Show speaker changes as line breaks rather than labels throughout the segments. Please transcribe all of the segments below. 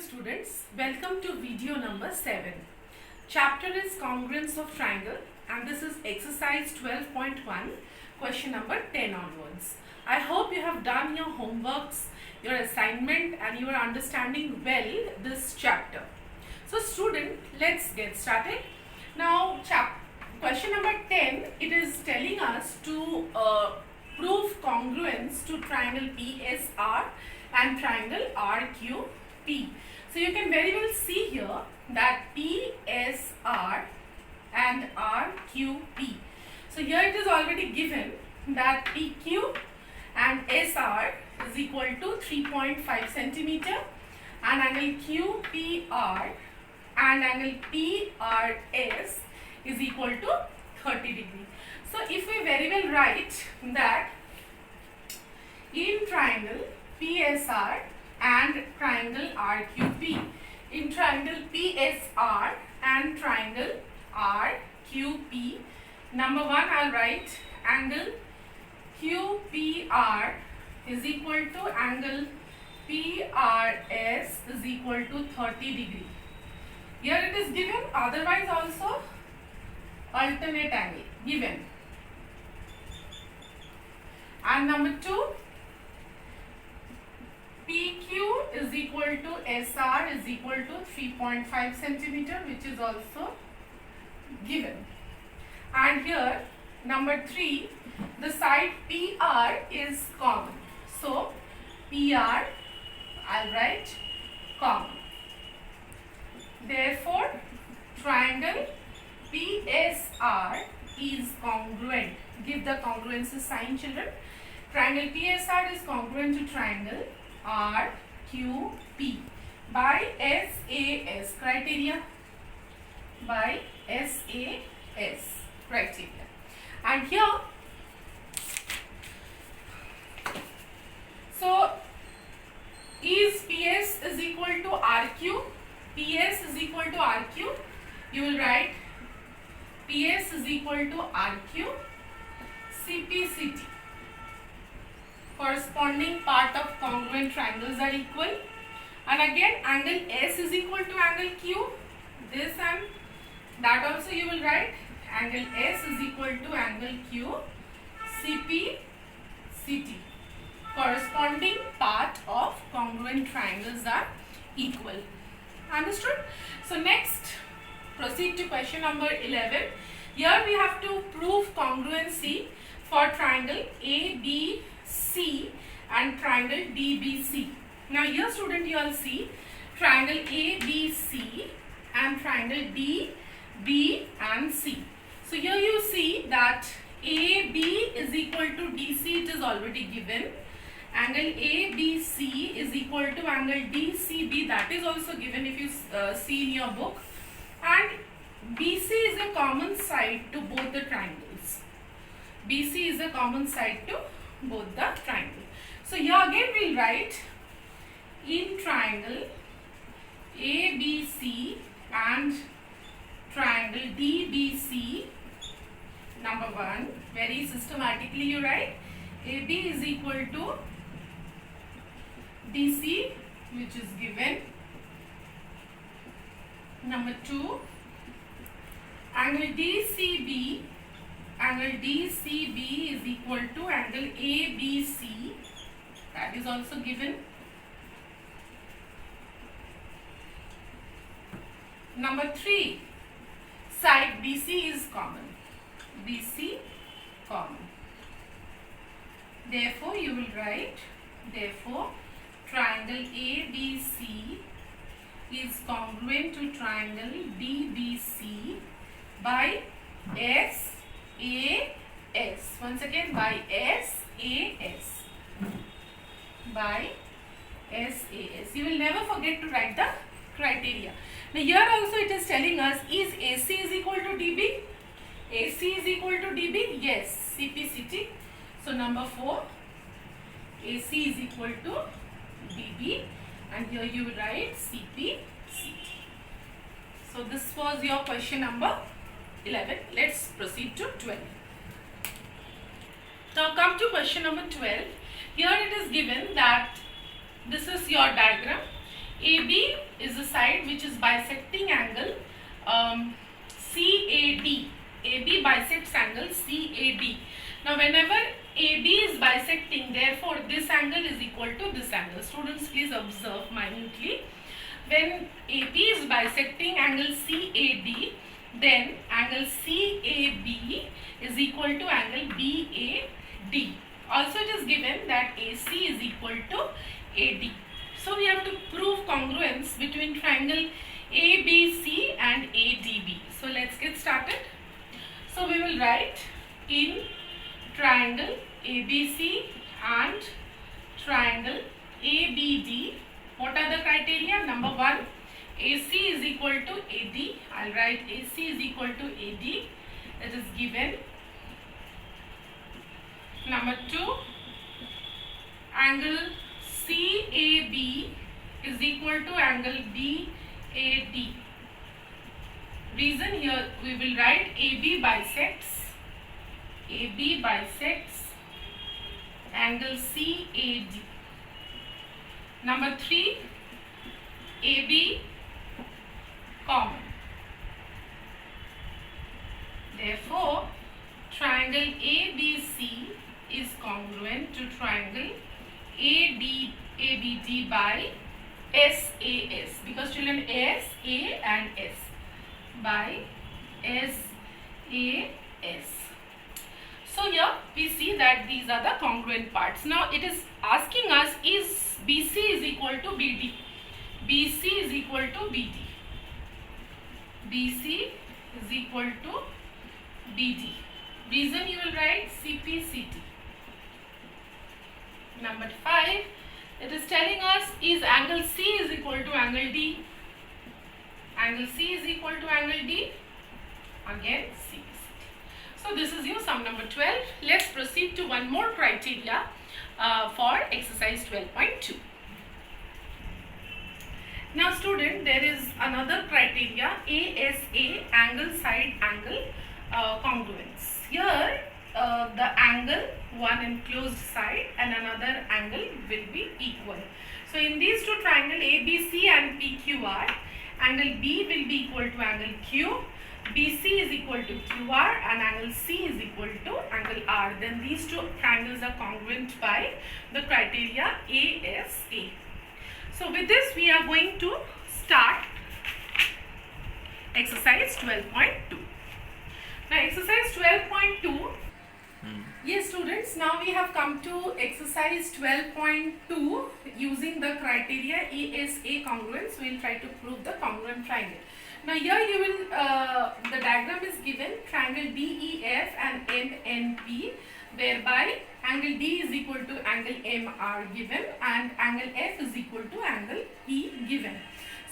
students, welcome to video number 7. Chapter is congruence of triangle and this is exercise 12.1, question number 10 onwards. I hope you have done your homeworks, your assignment and you are understanding well this chapter. So student, let's get started. Now question number 10, it is telling us to prove congruence to triangle PSR and triangle RQP. So you can very well see here that PSR and RQP. So here it is already given that PQ and SR is equal to 3.5 centimeter and angle QPR and angle PRS is equal to 30 degree. So if we very well write that in triangle PSR and triangle RQP, in triangle PSR and triangle RQP, number one I'll write angle QPR is equal to angle PRS is equal to 30 degree. Here it is given, otherwise also alternate angle given. And number two, PQ is equal to SR is equal to 3.5 centimeter, which is also given. And here number 3, the side PR is common. So PR I'll write common. Therefore triangle PSR is congruent. Give the congruence sign, children. Triangle PSR is congruent to triangle RQP by SAS criteria. By SAS criteria. And here, so is PS is equal to RQ. PS is equal to RQ. You will write PS is equal to RQ. CPCT. Corresponding part of congruent triangles are equal. And again angle S is equal to angle Q. This and that also you will write. Angle S is equal to angle Q. CPCT. Corresponding part of congruent triangles are equal. Understood? So next, proceed to question number 11. Here we have to prove congruency for triangle ABC and triangle DBC. Now here student, you all see triangle ABC and triangle DB and C. So here you see that AB is equal to DC, it is already given. Angle ABC is equal to angle DCB, that is also given if you see in your book. And BC is a common side to both the triangles. BC is a common side to both the triangles. So here again we will write in triangle ABC and triangle DBC, number one, very systematically you write AB is equal to DC, which is given. Number 2, angle DCB is equal to angle ABC, that is also given. Number 3, side BC is common. BC common. Therefore you will write, therefore triangle ABC is congruent to triangle DBC by SAS. Once again by SAS. By SAS. You will never forget to write the criteria. Now here also it is telling us, is AC is equal to DB? AC is equal to DB? Yes, CPCT. So number 4, AC is equal to DB and here you write CPCT. So this was your question number 11. Let's proceed to 12. Now come to question number 12. Here it is given that this is your diagram. AB is the side which is bisecting angle CAD. AB bisects angle CAD. Now whenever AB is bisecting, therefore this angle is equal to this angle. Students, please observe minutely. When AB is bisecting angle CAD, then angle CAB is equal to angle BAD. Also it is given that AC is equal to AD. So we have to prove congruence between triangle ABC and ADB. So let's get started. So we will write in triangle ABC and triangle ABD. What are the criteria? Number 1, AC is equal to AD. I'll write AC is equal to AD. It is given. Number 2, angle CAB is equal to angle BAD. Reason here we will write AB bisects angle CAD. Number 3, AB common. Therefore, triangle ABC is congruent to triangle ABD by SAS, because children, S, A and S, by SAS. So here we see that these are the congruent parts. Now it is asking us, is BC is equal to BD? BC is equal to BD. BC is equal to BD. Reason you will write CPCT. Number 5, it is telling us, is angle C is equal to angle D? Angle C is equal to angle D. Again CPCT. So this is your sum number 12. Let's proceed to one more criteria for exercise 12.2. Now student, there is another criteria, ASA, angle side angle congruence. Here the angle, one enclosed side and another angle will be equal. So in these two triangles ABC and PQR, angle B will be equal to angle Q, BC is equal to QR and angle C is equal to angle R. Then these two triangles are congruent by the criteria ASA. So with this we are going to start exercise 12.2. Now exercise 12.2. Yes students, now we have come to exercise 12.2 using the criteria ASA congruence. We will try to prove the congruent triangle. Now here you will, the diagram is given, triangle DEF and MNP, whereby angle D is equal to angle MR given and angle F is equal to angle E given.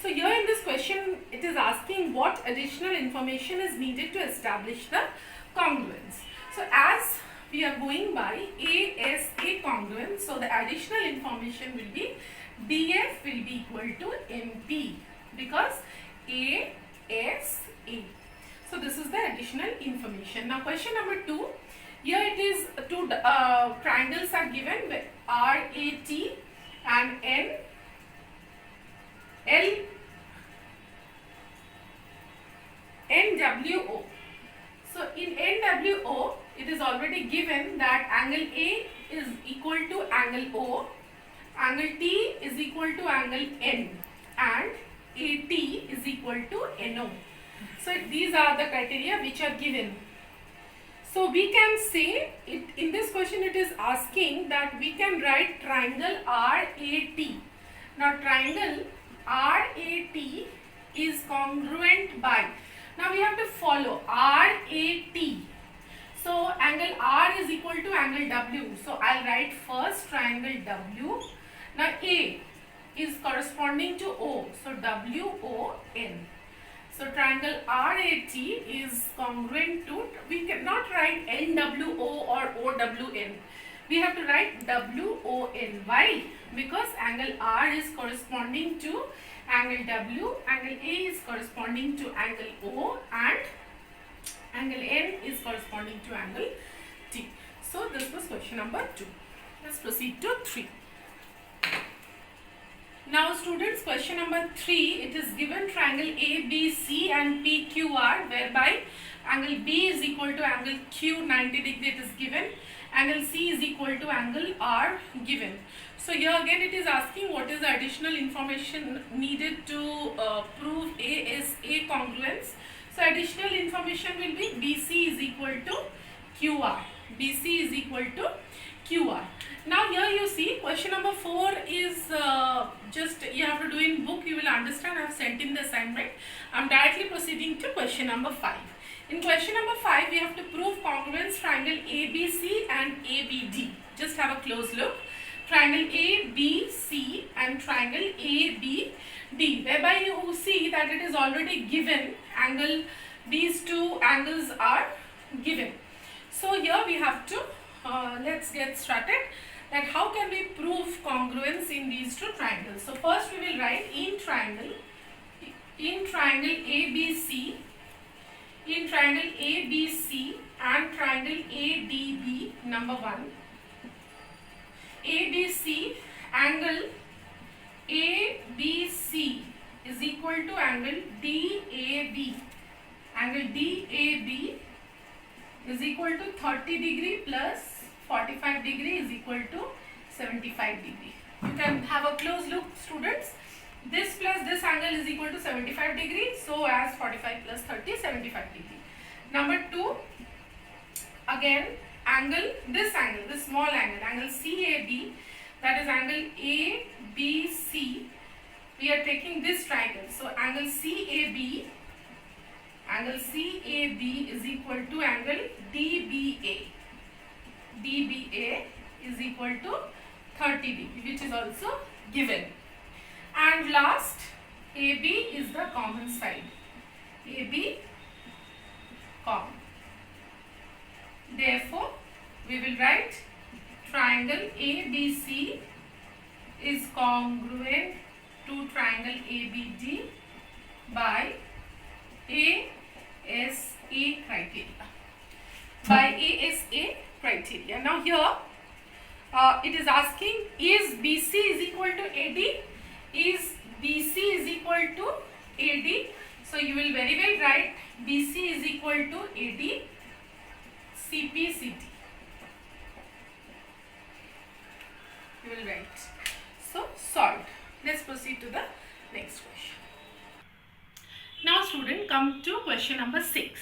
So here in this question it is asking what additional information is needed to establish the congruence. So as we are going by ASA congruence, so the additional information will be DF will be equal to MP because ASA. So this is the additional information. Now question number 2. Here it is two triangles are given with RAT and NWO. So in NWO it is already given that angle A is equal to angle O, angle T is equal to angle N and AT is equal to NO. So these are the criteria which are given. So we can say, in this question it is asking that we can write triangle RAT. Now triangle RAT is congruent by, now we have to follow RAT. So angle R is equal to angle W. So I'll write first triangle W. Now A is corresponding to O. So WON. So triangle RAT is congruent to, we cannot write NWO or OWN. We have to write WON. Why? Because angle R is corresponding to angle W, angle A is corresponding to angle O and angle N is corresponding to angle T. So this was question number 2. Let's proceed to 3. Now students, question number 3, it is given triangle ABC and PQR, whereby angle B is equal to angle Q 90 degree, it is given, angle C is equal to angle R given. So here again it is asking what is the additional information needed to prove ASA congruence. So additional information will be BC is equal to QR. BC is equal to QR. Now here you see question number 4 is just you have to do in book, you will understand. I have sent in the assignment. I am directly proceeding to question number 5. In question number 5 we have to prove congruence triangle ABC and ABD. Just have a close look. Triangle ABC and triangle ABD, whereby you see that it is already given angle, these two angles are given. So here we have to let's get started that how can we prove congruence in these two triangles. So first we will write in triangle ABC, in triangle ABC and triangle ADB, number 1, ABC, angle ABC is equal to angle DAB. Angle DAB is equal to 30 degree plus 45 degree is equal to 75 degree. You can have a close look students. This plus this angle is equal to 75 degree. So as 45 plus 30, 75 degree. Number 2, again angle, this small angle, angle CAB, that is angle ABC. We are taking this triangle. So angle CAB is equal to angle DBA. DBA is equal to 30 degree, which is also given. And last, AB is the common side. AB common. Therefore, we will write triangle ABC is congruent to triangle ABD by ASA criteria. By ASA criteria. Now here it is asking, is BC is equal to AD? Is BC is equal to AD? So you will very well write BC is equal to AD, CPCT. You will write. So solved. Let's proceed to the next question. Now student, come to question number 6.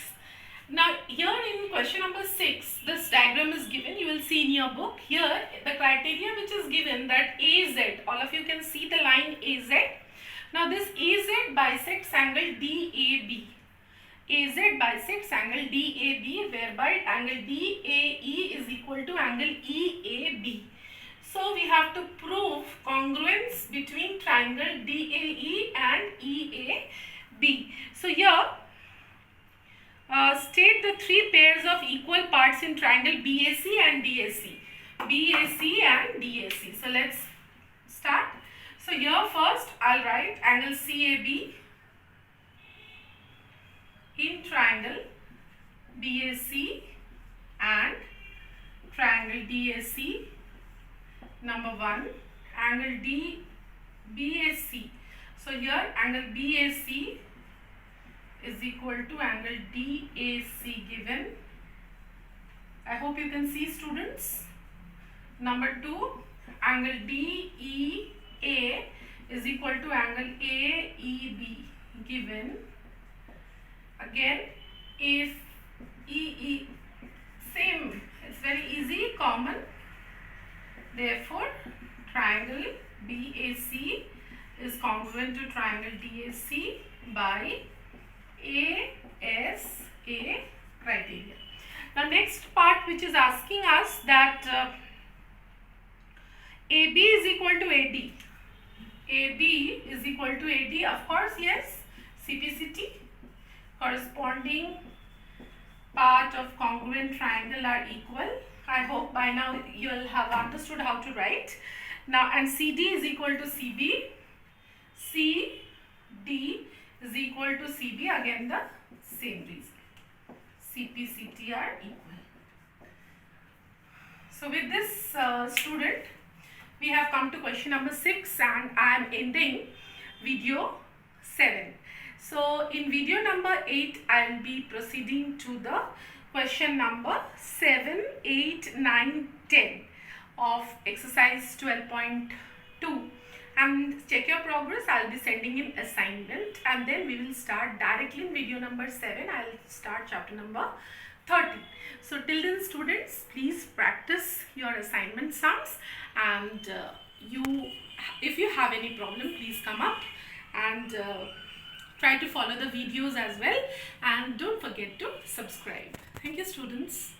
Now here in question number 6, this diagram is given. You will see in your book. Here the criteria which is given, that AZ, all of you can see the line AZ. Now this AZ bisects angle DAB. AZ bisects angle DAB, whereby angle DAE is equal to angle EAB. So we have to prove congruence between triangle DAE and EAB. So here state the 3 pairs of equal parts in triangle BAC and DAC. BAC and DAC. So let's start. So here first I'll write angle CAB in triangle BAC and triangle DAC, number 1, angle BAC. So here angle BAC is equal to angle DAC given. I hope you can see students. Number 2, angle DEA is equal to angle AEB given. Again, if EE, same, it's very easy, common. Therefore, triangle BAC is congruent to triangle DAC by ASA criteria. Now next part which is asking us that AB is equal to AD. AB is equal to AD, of course, yes, CPCT. Corresponding part of congruent triangle are equal. I hope by now you will have understood how to write. Now, and CD is equal to CB. CD is equal to CB, again the same reason. CPCT are equal. So with this student, we have come to question number 6 and I am ending video 7. So in video number 8, I will be proceeding to the question number 7, 8, 9, 10 of exercise 12.2. And check your progress. I'll be sending in assignment and then we will start directly in video number 7. I'll start chapter number 30. So till then, students, please practice your assignment sums, and if you have any problem, please come up and try to follow the videos as well, and don't forget to subscribe. Thank you, students.